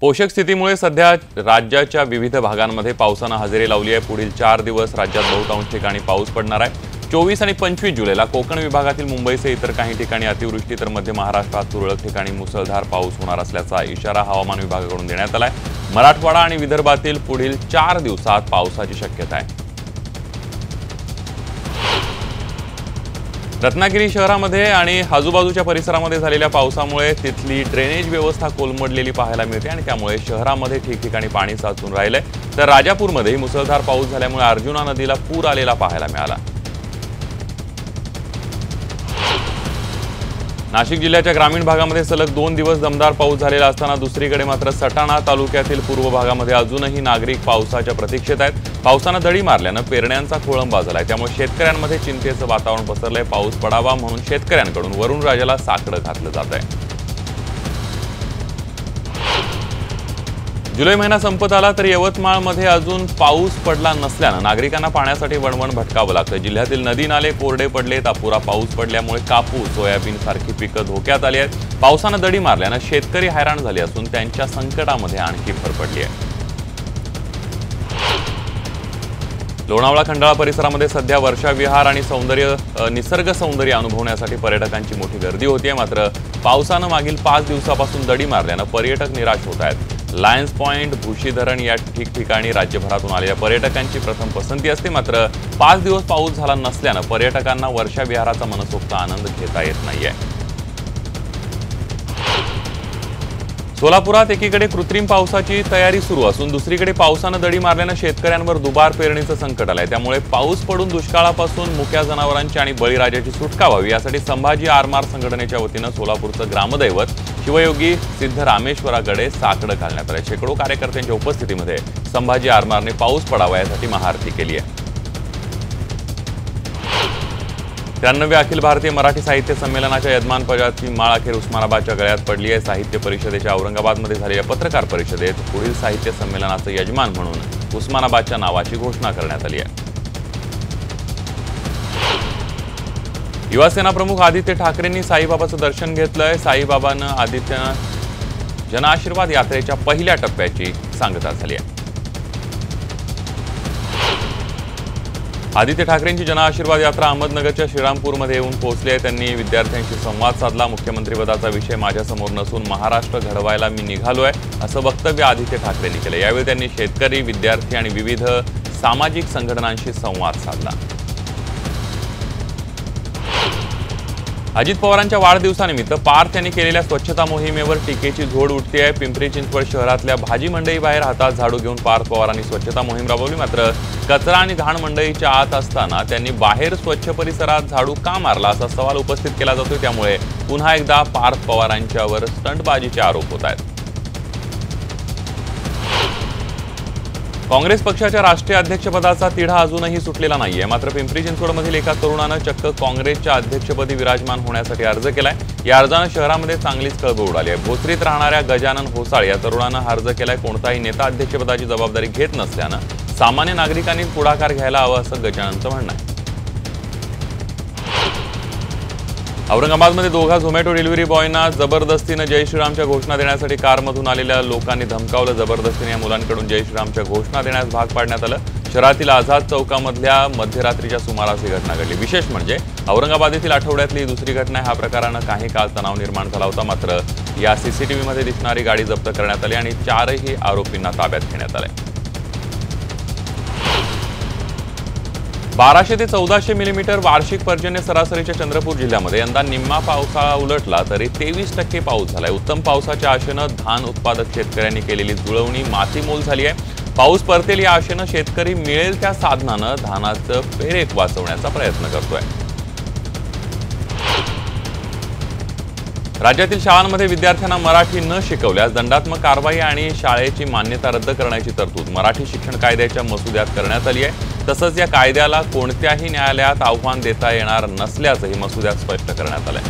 पोषक स्थितीमुळे सध्या राज्याच्या विविध भागांमध्ये पावसाने हजेरी लावली आहे। पुढील 4 दिवस राज्यात बहुतांश ठिकाणी पाऊस पडणार आहे। 24 आणि 25 जुलैला कोकण विभागातील मुंबईसह इतर काही ठिकाणी अतिवृष्टी तर मध्य महाराष्ट्रात तुरळक ठिकाणी मुसळधार पाऊस होणार असल्याचा इशारा हवामान विभागाकडून देण्यात आला आहे। मराठवाडा आणि विदर्भातील पुढील 4 दिवसात पावसाची शक्यता आहे। रत्नागिरी शहरामध्ये आणि आजूबाजूच्या परिसरामध्ये झालेल्या पावसामुळे तिथली ड्रेनेज व्यवस्था कोलमडलेली पाहायला मिळते आणि त्यामुळे शहरामध्ये ठिकठिकाणी पाणी साचून राहिले। तर राजापूरमध्ये मुसळधार पाऊस झाल्यामुळे अर्जुना नदीला पूर आलेला पाहायला मिळाला। नाशिक जिल्ह्याच्या ग्रामीण भागामध्ये सलग 2 दिवस दमदार पाऊस झालेला असताना दुसरीकडे मात्र सटाणा तालुक्यातील पूर्व भागामध्ये अजूनही नागरिक पावसाच्या प्रतीक्षेत आहेत। पावसाने दडी मारल्याने पेरण्यांचा खोळंबा झालाय, त्यामुळे शेतकऱ्यांमध्ये चिंतेचं वातावरण पसरलंय। पाऊस पडावा म्हणून शेतकऱ्यांकडून वरुण राजाला साकडं घातलं जात आहे। जुलै महिना संपत आला तरी यवतमाळमध्ये अजून पाऊस पडला नसल्याने नागरिकांना पाण्यासाठी वणवण भटकावं लागतं। जिल्ह्यातील नदी नाले कोरडे पडलेत। अपुरा पाऊस पडल्यामुळे कापूस, सोयाबीन सारखी पिकं धोक्यात आली आहेत। पावसाने दडी मारल्याने शेतकरी हैराण झाले असून त्यांच्या संकटामध्ये आणखी भर पडली आहे। लोणावळा खंडाळा परिसरामध्ये सध्या वर्षा विहार आणि निसर्ग सौंदर्य अनुभवण्यासाठी पर्यटकांची मोठी गर्दी होतीये। मात्र पावसाने मागील 5 दिवसापासून दडी मारल्याने पर्यटक निराश होत आहेत। लायन्स पॉइंट, भुशी धरण या ठिकठिकाणी राज्यभरातून आलेल्या पर्यटकांची प्रथम पसंती असते। मात्र 5 दिवस पाऊस झाला नसल्याने पर्यटकांना वर्षा विहाराचा मनसोक्त आनंद घेता येत नाहीये। सोलापुरात एकीकडे कृत्रिम पावसाची तयारी सुरू असून दुसरीकडे पावसाने दडी मारल्याने शेतकऱ्यांवर दुबार पेरणीचं संकट आलंय। त्यामुळे पाऊस पडून दुष्काळापासून मुक्या जनावरांची आणि बळीराजाची सुटका व्हावी यासाठी संभाजी आरमार संघटनेच्या वतीनं सोलापूरचं ग्रामदैवत शिवयोगी सिद्ध रामेश्वराकडे साकडं घालण्यात आलंय। शेकडो कार्यकर्त्यांच्या उपस्थितीमध्ये संभाजी आरमारने पाऊस पडावा यासाठी महाआरती केली आहे। 93व्या अखिल भारतीय मराठी साहित्य संमेलनाच्या यजमानपदाची माळ अखेर उस्मानाबादच्या गळ्यात पडली आहे। साहित्य परिषदेच्या औरंगाबादमध्ये झालेल्या पत्रकार परिषदेत पुढील साहित्य संमेलनाचे यजमान म्हणून उस्मानाबादच्या नावाची घोषणा करण्यात आली आहे। युवासेना प्रमुख आदित्य ठाकरेंनी साईबाबाचं दर्शन घेतलंय। साईबाबांना आदित्यनं जनआशीर्वाद यात्रेच्या पहिल्या टप्प्याची सांगता झाली आहे। आदित्य ठाकरेंची जनआशीर्वाद यात्रा अहमदनगरच्या श्रीरामपूरमध्ये येऊन पोहोचली आहे। त्यांनी विद्यार्थ्यांशी संवाद साधला। मुख्यमंत्रीपदाचा विषय माझ्यासमोर नसून महाराष्ट्र घडवायला मी निघालोय असं वक्तव्य आदित्य ठाकरेंनी केलं। यावेळी त्यांनी शेतकरी, विद्यार्थी आणि विविध सामाजिक संघटनांशी संवाद साधला। अजित पवारांच्या वाढदिवसानिमित्त पार्थ यांनी केलेल्या स्वच्छता मोहिमेवर टीकेची झोड उठते आहे। पिंपरी चिंचवड शहरातल्या भाजी मंडईबाहेर हातात झाडू घेऊन पार्थ पवारांनी स्वच्छता मोहीम राबवली। मात्र कचरा आणि घाण मंडईच्या आत असताना त्यांनी बाहेर स्वच्छ परिसरात झाडू का मारला असा सवाल उपस्थित केला जातोय। त्यामुळे पुन्हा एकदा पार्थ पवारांच्यावर स्टंटबाजीचे आरोप होत आहेत। काँग्रेस पक्षाच्या राष्ट्रीय अध्यक्षपदाचा तिढा अजूनही सुटलेला नाहीये। मात्र पिंपरी चिंचवडमधील एका तरुणानं चक्क काँग्रेसच्या अध्यक्षपदी विराजमान होण्यासाठी अर्ज केलाय। या अर्जाने शहरामध्ये चांगलीच खळबळ उडाली आहे। भोसरीत राहणाऱ्या गजानन होसाळ या तरुणानं अर्ज केलाय। कोणताही नेता अध्यक्षपदाची जबाबदारी घेत नसल्यानं सामान्य नागरिकांनी पुढाकार घ्यायला हवा असं गजाननचं म्हणणं आहे। औरंगाबादमध्ये दोघा झोमॅटो डिलिव्हरी बॉयना जबरदस्तीनं जय श्रीरामच्या घोषणा देण्यासाठी कारमधून आलेल्या लोकांनी धमकावलं। जबरदस्तीने या मुलांकडून जय श्रीरामच्या घोषणा देण्यास भाग पाडण्यात आलं। शहरातील आझाद चौकामधल्या मध्यरात्रीच्या सुमारास ही घटना घडली। विशेष म्हणजे औरंगाबाद येथील आठवड्यातली दुसरी घटना हा प्रकारानं काही काळ तणाव निर्माण झाला होता। मात्र या सीसीटीव्हीमध्ये दिसणारी गाडी जप्त करण्यात आली आणि 4ही आरोपींना ताब्यात घेण्यात आले। 1200 ते 1400 मिलीमीटर वार्षिक पर्जन्य सरासरीच्या चंद्रपूर जिल्ह्यामध्ये यंदा निम्मा पावसाळा उलटला तरी 23% पाऊस झालाय। उत्तम पावसाच्या आशेनं धान उत्पादक शेतकऱ्यांनी केलेली जुळवणी मातीमोल झाली आहे। पाऊस परतेल या आशेनं शेतकरी मिळेल त्या साधनानं धानाचं पेरेक वाचवण्याचा प्रयत्न करतोय। राज्यातील शाळांमध्ये विद्यार्थ्यांना मराठी न शिकवल्यास दंडात्मक कारवाई आणि शाळेची मान्यता रद्द करण्याची तरतूद मराठी शिक्षण कायद्याच्या मसुद्यात करण्यात आली आहे। तसंच या कायद्याला कोणत्याही न्यायालयात आव्हान देता येणार नसल्याचंही मसुद्यात स्पष्ट करण्यात आलंय।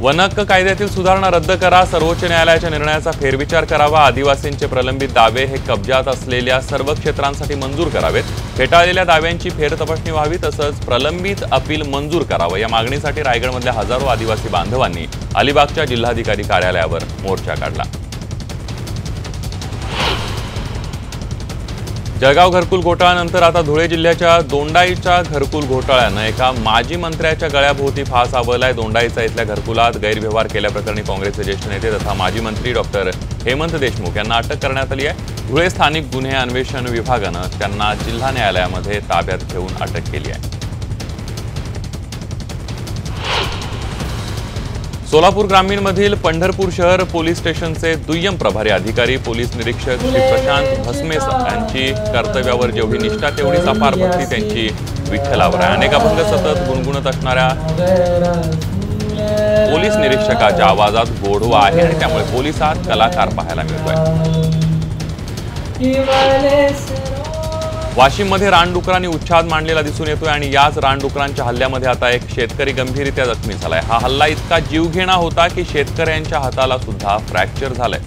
वनहक्क कायद्यातील सुधारणा रद्द करा, सर्वोच्च न्यायालयाच्या निर्णयाचा फेरविचार करावा, आदिवासींचे प्रलंबित दावे हे कब्जात असलेल्या सर्व क्षेत्रांसाठी मंजूर करावेत, फेटाळलेल्या दाव्यांची फेरतपासणी व्हावी, तसंच प्रलंबित अपील मंजूर करावं या मागणीसाठी रायगडमधल्या हजारो आदिवासी बांधवांनी अलिबागच्या जिल्हाधिकारी कार्यालयावर मोर्चा काढला। जळगाव घरकुल घोटाळ्यानंतर आता धुळे जिल्ह्याच्या दोंडाईच्या घरकुल घोटाळ्यानं एका माजी मंत्र्याच्या गळ्याभोवती फास आवरलाय। दोंडाईचा इथल्या घरकुलात गैरव्यवहार केल्याप्रकरणी काँग्रेसचे ज्येष्ठ नेते तथा माजी मंत्री डॉक्टर हेमंत देशमुख यांना अटक करण्यात आली आहे। धुळे स्थानिक गुन्हे अन्वेषण विभागानं त्यांना जिल्हा न्यायालयामध्ये ताब्यात घेऊन अटक केली आहे। सोलापूर ग्रामीणमधील पंढरपूर शहर पोलीस स्टेशनचे दुय्यम प्रभारी अधिकारी पोलीस निरीक्षक श्री प्रशांत भस्मे यांची कर्तव्यावर जेवढी निष्ठा तेवढीच अपार भक्ती त्यांची विठ्ठलावर आहे। अनेक अभंग सतत गुणगुणत असणाऱ्या पोलीस निरीक्षकाच्या आवाजात गोडवा आहे आणि त्यामुळे पोलिसात कलाकार पाहायला मिळतोय। वाशिममध्ये रानडुकरांनी उच्छाद मांडलेला दिसून येतोय आणि याच रानडुकरांच्या हल्ल्यामध्ये आता एक शेतकरी गंभीररित्या जखमी झालाय। हा हल्ला इतका जीवघेणा होता की शेतकऱ्यांच्या हाताला सुद्धा फ्रॅक्चर झालंय।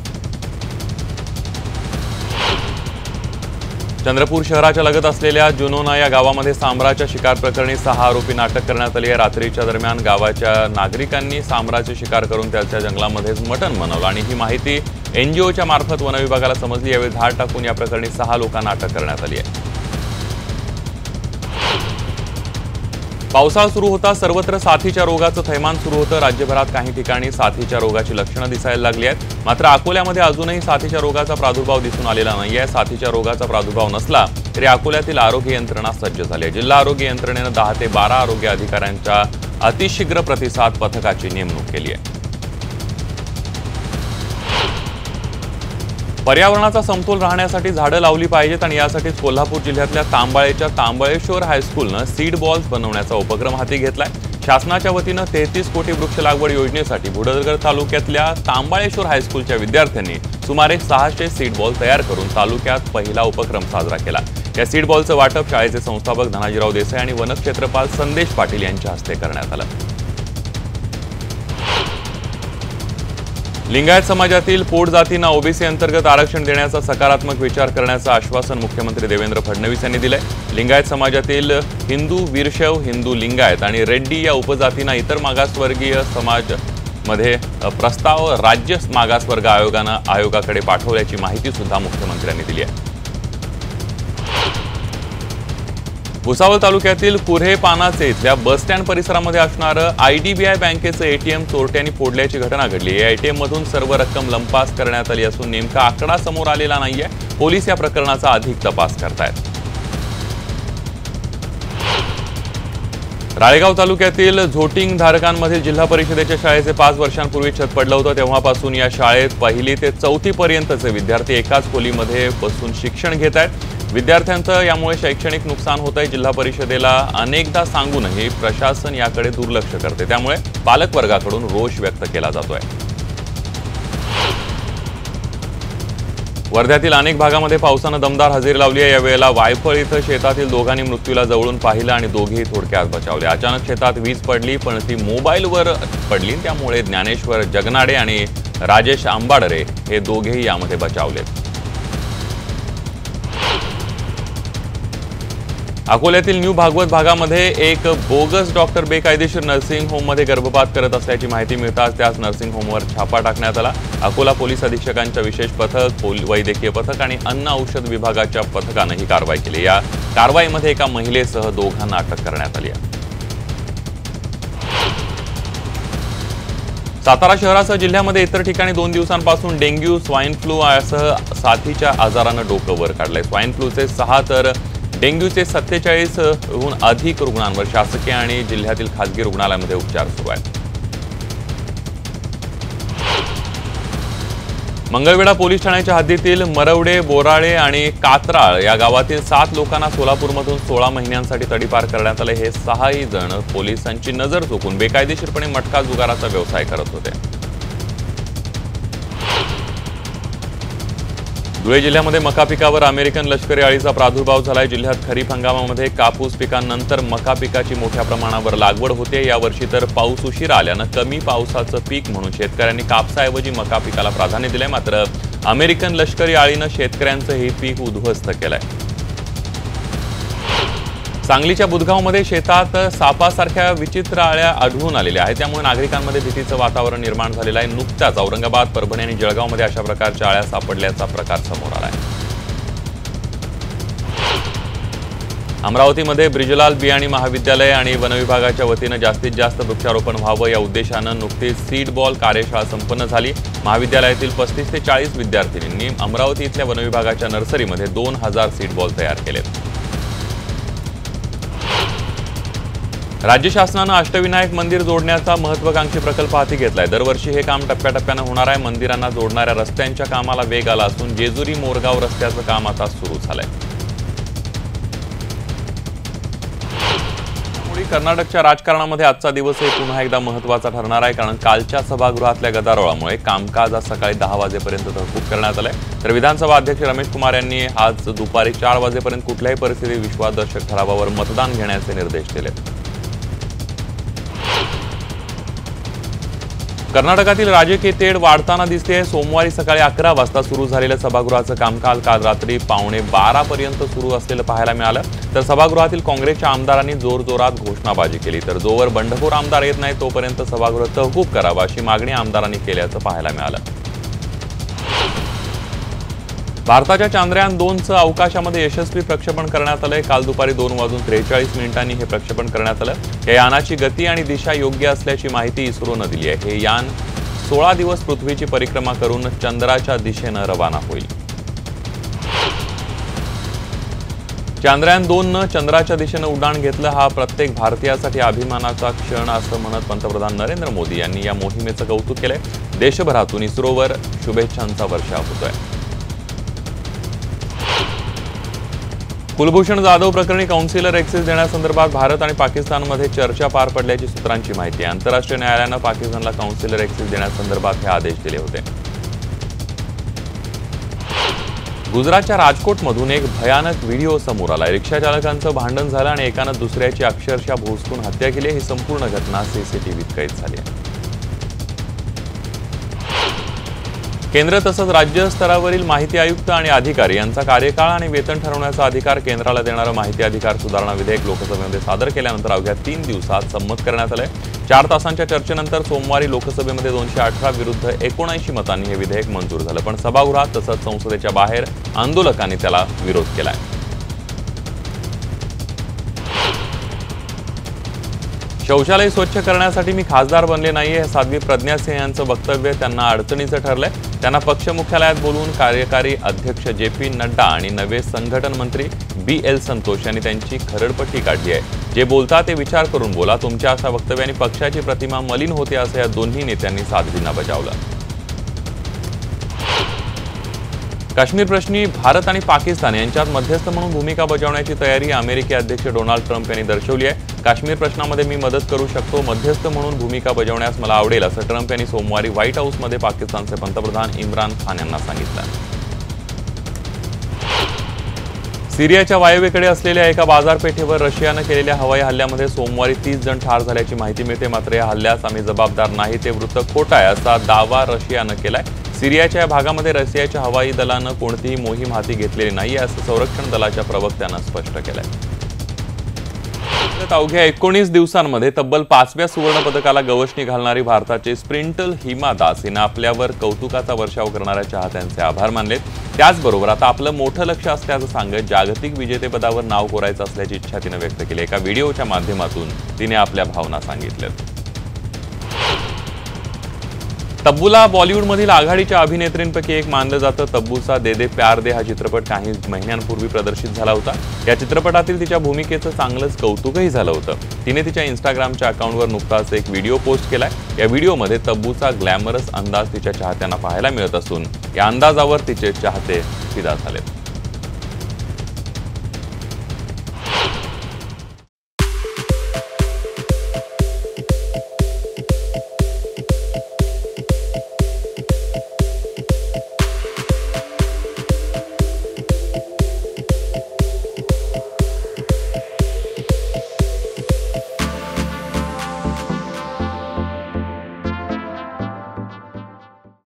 चंद्रपूर शहराच्या लगत असलेल्या जुनोना या गावामध्ये सांबराच्या शिकार प्रकरणी 6 आरोपींना अटक करण्यात आली आहे। रात्रीच्या दरम्यान गावाच्या नागरिकांनी सांबराची शिकार करून त्याच्या जंगलामध्येच मटण बनवलं आणि ही माहिती एनजीओच्या मार्फत वन विभागाला समजली। यावेळी धाड टाकून या प्रकरणी 6 लोकांना अटक करण्यात आली आहे। पावसाळा सुरू होता सर्वत्र साथीच्या रोगाचं थैमान सुरू होतं। राज्यभरात काही ठिकाणी साथीच्या रोगाची लक्षणं दिसायला लागली आहेत, मात्र अकोल्यामध्ये अजूनही साथीच्या रोगाचा प्रादुर्भाव दिसून आलेला नाहीये। साथीच्या रोगाचा प्रादुर्भाव नसला तरी अकोल्यातील आरोग्य यंत्रणा सज्ज झाली आहे। जिल्हा आरोग्य यंत्रणेनं 10 ते 12 आरोग्य अधिकाऱ्यांच्या अतिशीघ्र प्रतिसाद पथकाची नेमणूक केली आहे। पर्यावरणाचा समतोल राहण्यासाठी झाडं लावली पाहिजेत आणि यासाठीच कोल्हापूर जिल्ह्यातल्या तांबाळेच्या तांबळेश्वर हायस्कूलनं सीड बॉल्स बनवण्याचा उपक्रम हाती घेतलाय। शासनाच्या वतीनं 33 कोटी वृक्ष लागवड योजनेसाठी बुडलगड तालुक्यातल्या तांबाळेश्वर हायस्कूलच्या विद्यार्थ्यांनी सुमारे 600 सीड बॉल तयार करून तालुक्यात पहिला उपक्रम साजरा केला। या सीड बॉलचं वाटप शाळेचे संस्थापक धनाजीराव देसाई आणि वनक्षेत्रपाल संदेश पाटील यांच्या हस्ते करण्यात आलं। लिंगायत समाजातील पोट जातींना ओबीसी अंतर्गत आरक्षण देण्याचा सकारात्मक विचार करण्याचं आश्वासन मुख्यमंत्री देवेंद्र फडणवीस यांनी दिलंय। लिंगायत समाजातील हिंदू वीरशैव, हिंदू लिंगायत आणि रेड्डी या उपजातींना इतर मागासवर्गीय समाजमध्ये प्रस्ताव राज्य मागासवर्ग आयोगाकडे पाठवल्याची माहिती सुद्धा मुख्यमंत्र्यांनी दिली आहे। भुसावळ तालुक्यातील कुऱ्हे पानाचे इथल्या बस स्टँड परिसरामध्ये असणारं आयडीबीआय बँकेचं एटीएम चोरट्यांनी फोडल्याची घटना घडली। या एटीएम मधून सर्व रक्कम लंपास करण्यात आली असून नेमका आकडा समोर आलेला नाहीये। पोलीस या प्रकरणाचा अधिक तपास करतायत। राळेगाव तालुक्यातील झोटिंग धारकांमधील जिल्हा परिषदेच्या शाळेचे 5 वर्षांपूर्वी छत पडलं होतं। तेव्हापासून या शाळेत 1ली ते 4थी पर्यंतचे विद्यार्थी एकाच खोलीमध्ये बसून शिक्षण घेत आहेत। विद्यार्थ्यांचं यामुळे शैक्षणिक नुकसान होत आहे। जिल्हा परिषदेला अनेकदा सांगूनही प्रशासन याकडे दुर्लक्ष करते, त्यामुळे पालक वर्गाकडून रोष व्यक्त केला जातोय। वर्ध्यातील अनेक भागामध्ये पावसानं दमदार हजेरी लावली आहे। यावेळेला वायफळ इथं शेतातील दोघांनी मृत्यूला जवळून पाहिलं आणि दोघेही थोडक्यात बचावले। अचानक शेतात वीज पडली, पण ती मोबाईलवर पडली, त्यामुळे ज्ञानेश्वर जगनाडे आणि राजेश आंबाडरे हे दोघेही यामध्ये बचावलेत। अकोल्यातील न्यू भागवत भागामध्ये एक बोगस डॉक्टर बेकायदेशीर नर्सिंग होममध्ये गर्भपात करत असल्याची माहिती मिळताच त्याच नर्सिंग होमवर छापा टाकण्यात आला। अकोला पोलीस अधीक्षकांच्या विशेष पथक, वैद्यकीय पथक आणि अन्न औषध विभागाच्या पथकानं ही कारवाई केली। या कारवाईमध्ये एका महिलेसह दोघांना अटक करण्यात आली आहे। सातारा शहरासह जिल्ह्यामध्ये इतर ठिकाणी 2 दिवसांपासून डेंग्यू, स्वाईन फ्लू यासह साथीच्या आजारानं डोकं वर काढलंय। स्वाईन फ्लूचे 6 तर डेंग्यूचे 47हून अधिक रुग्णांवर शासकीय आणि जिल्ह्यातील खासगी रुग्णालयामध्ये उपचार सुरू आहेत। मंगळवेढा पोलीस ठाण्याच्या हद्दीतील मरवडे, बोराळे आणि कात्राळ या गावातील 7 लोकांना सोलापूरमधून 16 महिन्यांसाठी तडीपार करण्यात आले। हे 6ही जण पोलिसांची नजर चुकून बेकायदेशीरपणे मटका जुगाराचा व्यवसाय करत होते। धुळे जिल्ह्यामध्ये मका पिकावर अमेरिकन लष्करी अळीचा प्रादुर्भाव झालाय। जिल्ह्यात खरीप हंगामामध्ये कापूस पिकांनंतर मका पिकाची मोठ्या प्रमाणावर लागवड होते। यावर्षी तर पाऊस उशिरा आल्यानं कमी पावसाचं पीक म्हणून शेतकऱ्यांनी कापसाऐवजी मका पिकाला प्राधान्य दिलंय। मात्र अमेरिकन लष्करी अळीनं शेतकऱ्यांचं हे पीक उद्ध्वस्त केलंय। सांगलीच्या बुधगावमध्ये शेतात सापासारख्या विचित्र अळ्या आढळून आलेल्या आहेत, त्यामुळे नागरिकांमध्ये भीतीचं वातावरण निर्माण झालेलं आहे। नुकत्याच औरंगाबाद, परभणी आणि जळगावमध्ये अशा प्रकारच्या अळ्या सापडल्याचा प्रकार समोर आलाय। अमरावतीमध्ये ब्रिजलाल बियाणी महाविद्यालय आणि वनविभागाच्या वतीनं जास्तीत जास्त वृक्षारोपण व्हावं या उद्देशानं नुकतीच सीड बॉल कार्यशाळा संपन्न झाली। महाविद्यालयातील 35 ते 40 विद्यार्थिनींनी अमरावती इथल्या वनविभागाच्या नर्सरीमध्ये 2000 सीड बॉल तयार केलेत। राज्य शासनानं अष्टविनायक मंदिर जोडण्याचा महत्त्वाकांक्षी प्रकल्प हाती घेतलाय। दरवर्षी हे काम टप्प्याटप्प्यानं होणार आहे। मंदिरांना जोडणाऱ्या रस्त्यांच्या कामाला वेग आला असून जेजुरी मोरगाव रस्त्याचं काम आता सुरू झालंय। कर्नाटकच्या राजकारणामध्ये आजचा दिवस हे पुन्हा एकदा महत्त्वाचा ठरणार आहे, कारण कालच्या सभागृहातल्या गदारोळामुळे कामकाज आज सकाळी 10 वाजेपर्यंत तहकूब करण्यात आलंय। तर विधानसभा अध्यक्ष रमेश कुमार यांनी आज दुपारी 4 वाजेपर्यंत कुठल्याही परिस्थितीत विश्वासदर्शक ठरावावर मतदान घेण्याचे निर्देश दिले। कर्नाटकातील राजकीय तेढ वाढताना दिसते। सोमवारी सकाळी 11 वाजता सुरू झालेलं सभागृहाचं कामकाज काल रात्री 11:15 पर्यंत सुरू असलेलं पाहायला मिळालं। तर सभागृहातील काँग्रेसच्या आमदारांनी जोरजोरात घोषणाबाजी केली। तर जोवर बंडखोर आमदार येत नाही तोपर्यंत सभागृह तहकूब करावं अशी मागणी आमदारांनी केल्याचं पाहायला मिळालं। भारताच्या चांद्रयान 2चं अवकाशामध्ये यशस्वी प्रक्षेपण करण्यात आलंय। काल दुपारी 2:43 हे प्रक्षेपण करण्यात आलं। या यानाची गती आणि दिशा योग्य असल्याची माहिती इस्रोनं दिली आहे। हे यान 16 दिवस पृथ्वीची परिक्रमा करून चंद्राच्या दिशेनं रवाना होईल। चांद्रयान 2नं चंद्राच्या दिशेनं उड्डाण घेतलं हा प्रत्येक भारतीयासाठी अभिमानाचा क्षण असं म्हणत पंतप्रधान नरेंद्र मोदी यांनी या मोहिमेचं कौतुक केलंय। देशभरातून इस्रोवर शुभेच्छांचा वर्षाव होतोय। कुलभूषण जाधव प्रकरणी काउन्सिलर ॲक्सेस देण्यासंदर्भात भारत आणि पाकिस्तानमध्ये चर्चा पार पडल्याची सूत्रांची माहिती आहे। आंतरराष्ट्रीय न्यायालयानं पाकिस्तानला काउन्सिलर ॲक्सेस देण्यासंदर्भात हे आदेश दिले होते। गुजरातच्या राजकोटमधून एक भयानक व्हिडिओ समोर आला। रिक्षा चालकांचं भांडण झालं आणि एकानं दुसऱ्याची अक्षरशः भोसकून हत्या केली। ही संपूर्ण घटना सीसीटीव्हीत कैद झाली आहे। केंद्र तसंच राज्य स्तरावरील माहिती आयुक्त आणि अधिकारी यांचा कार्यकाळ आणि वेतन ठरवण्याचा अधिकार केंद्राला देणारं माहिती अधिकार सुधारणा विधेयक लोकसभेमध्ये सादर केल्यानंतर अवघ्या 3 दिवसात संमत करण्यात आलंय। 4 तासांच्या चर्चेनंतर सोमवारी लोकसभेमध्ये 218 विरुद्ध 79 मतांनी हे विधेयक मंजूर झालं। पण सभागृहात तसंच संसदेच्या बाहेर आंदोलकांनी त्याला विरोध केलाय। शौचालय स्वच्छ करण्यासाठी मी खासदार बनले नाहीये हे साध्वी प्रज्ञा सिंह यांचं वक्तव्य त्यांना अडचणीचं ठरलंय। त्यांना पक्ष मुख्यालयात बोलवून कार्यकारी अध्यक्ष JP नड्डा आणि नवे संघटन मंत्री BL संतोष यांनी त्यांची खरडपट्टी काढली आहे। जे बोलता ते विचार करून बोला। तुमच्या अशा वक्तव्याने पक्षाची प्रतिमा मलिन होते असं या दोन्ही नेत्यांनी साधीनं बजावलं। काश्मीर प्रश्नी भारत आणि पाकिस्तान यांच्यात मध्यस्थ म्हणून भूमिका बजावण्याची तयारी अमेरिकी अध्यक्ष डोनाल्ड ट्रम्प यांनी दर्शवली आहे। काश्मीर प्रश्नामध्ये मी मदत करू शकतो, मध्यस्थ म्हणून भूमिका बजावण्यास मला आवडेल असं ट्रम्प यांनी सोमवारी व्हाईट हाऊसमध्ये पाकिस्तानचे पंतप्रधान इम्रान खान यांना सांगितलं। सिरियाच्या वायव्येकडे असलेल्या एका बाजारपेठेवर रशियानं केलेल्या हवाई हल्ल्यामध्ये सोमवारी 30 जण ठार झाल्याची माहिती मिळते। मात्र या हल्ल्यास आम्ही जबाबदार नाही, ते वृत्त खोटं आहे असा दावा रशियानं केलाय। सिरियाच्या या भागामध्ये रशियाच्या हवाई दलानं कोणतीही मोहीम हाती घेतलेली नाही असं संरक्षण दलाच्या प्रवक्त्यानं स्पष्ट केलंय। अवघ्या 19 दिवसांमध्ये तब्बल 5व्या सुवर्ण पदकाला गवसणी घालणारी भारताची स्प्रिंटल हिमा दास हिनं आपल्यावर कौतुकाचा वर्षाव करणाऱ्या चाहत्यांचे आभार मानलेत। त्याचबरोबर आता आपलं मोठं लक्ष असल्याचं सांगत जागतिक विजेतेपदावर नाव कोरायचं असल्याची इच्छा तिनं व्यक्त केली। एका व्हिडिओच्या माध्यमातून तिने आपल्या भावना सांगितल्यात। तब्बूला बॉलिवूडमधील आघाडीच्या अभिनेत्रींपैकी एक मानलं जातं। तब्बूचा दे दे प्यार दे हा चित्रपट काही महिन्यांपूर्वी प्रदर्शित झाला होता। या चित्रपटातील तिच्या भूमिकेचं चांगलंच कौतुकही झालं होतं। तिने तिच्या इंस्टाग्रामच्या अकाउंटवर नुकताच एक व्हिडिओ पोस्ट केलाय। या व्हिडिओमध्ये तब्बूचा ग्लॅमरस अंदाज तिच्या चाहत्यांना पाहायला मिळत असून या अंदाजावर तिचे चाहते फिदा झालेत।